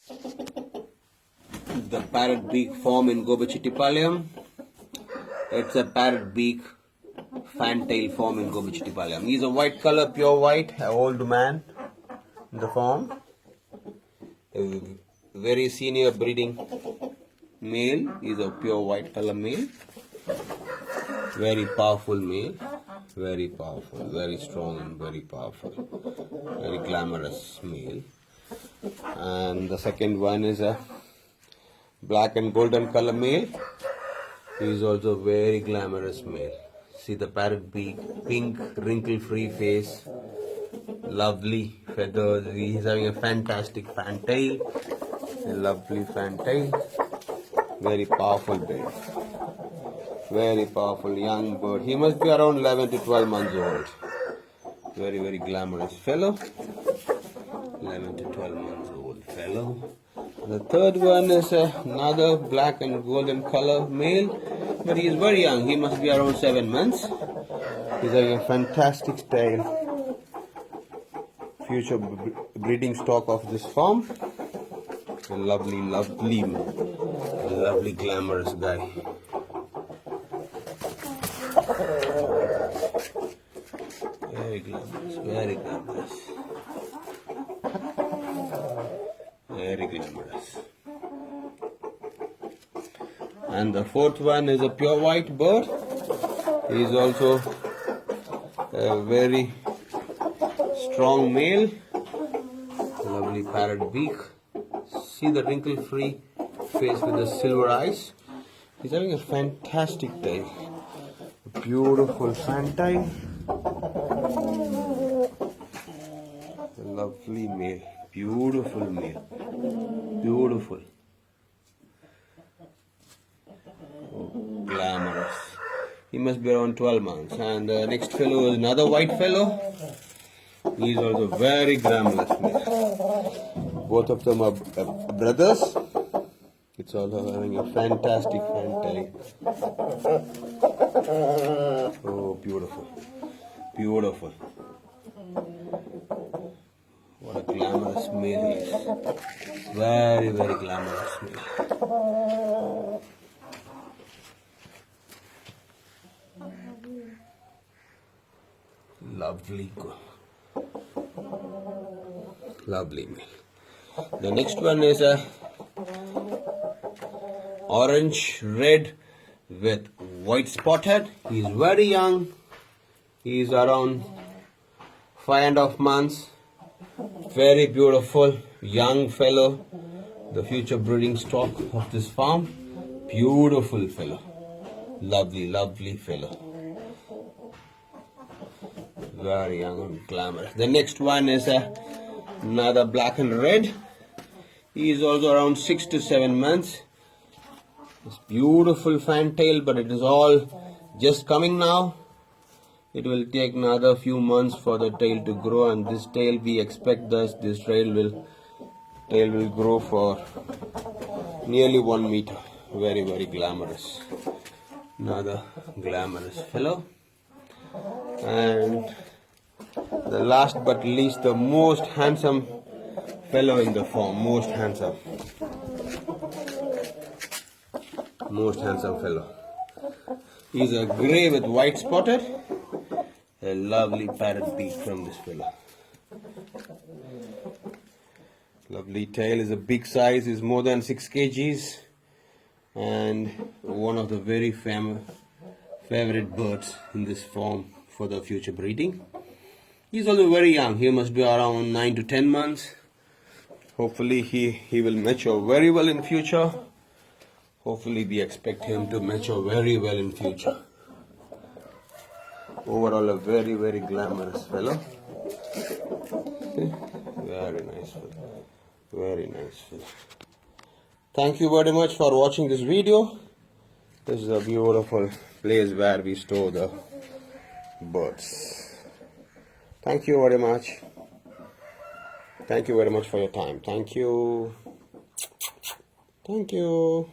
The parrot beak form in Gobichittipalayam. It's a parrot beak fantail form in Gobichittipalayam. He's a white color, pure white, an old man in the form. A very senior breeding male. He's a pure white color male. Very powerful male. Very powerful, very strong and very powerful. Very glamorous male. And the second one is a black and golden color male. He is also very glamorous male. See the parrot beak, pink, wrinkle-free face, lovely feathers. He is having a fantastic fantail, a lovely fantail. Very powerful bird. Very powerful young bird. He must be around 11 to 12 months old. Very, very glamorous fellow. 11 to 12 months old fellow. The third one is another black and golden color male, but he is very young. He must be around 7 months. He's having a fantastic tail. Future breeding stock of this farm. A lovely, lovely, glamorous guy. Very glamorous, very glamorous. Very glamorous. And the fourth one is a pure white bird. He is also a very strong male. Lovely parrot beak. See the wrinkle-free face with the silver eyes. He's having a fantastic tail. A beautiful fantail. A lovely male. Beautiful male. Beautiful. Oh, glamorous. He must be around 12 months. And the next fellow is another white fellow. He is also very glamorous male. Both of them are brothers. It's also having a fantastic fantail. Oh, beautiful. Beautiful. What a glamorous male he is. Very, very glamorous male. Lovely male. The next one is a orange red with white spotted. He is very young. He is around 5.5 months. Very beautiful young fellow. The future breeding stock of this farm. Beautiful fellow. Lovely fellow. Very young and glamorous. The next one is another black and red. He is also around 6 to 7 months. It's beautiful fantail, but it is all just coming now. It will take another few months for the tail to grow, and this tail we expect this tail will grow for nearly 1 meter. Very, very glamorous. Another glamorous fellow. And the last but least, the most handsome fellow in the farm. Most handsome fellow. He's a grey with white spotted. A lovely parrot beak from this fellow. Lovely tail, is a big size, is more than 6 kgs, and one of the very favorite birds in this farm for the future breeding. He's also very young. He must be around 9 to 10 months. Hopefully he will mature very well in future. Hopefully we expect him to mature very well in future. Overall a very, very glamorous fellow. Very nice fellow. Very nice fellow. Thank you very much for watching this video. This is a beautiful place where we store the birds. Thank you very much. Thank you very much for your time. Thank you. Thank you.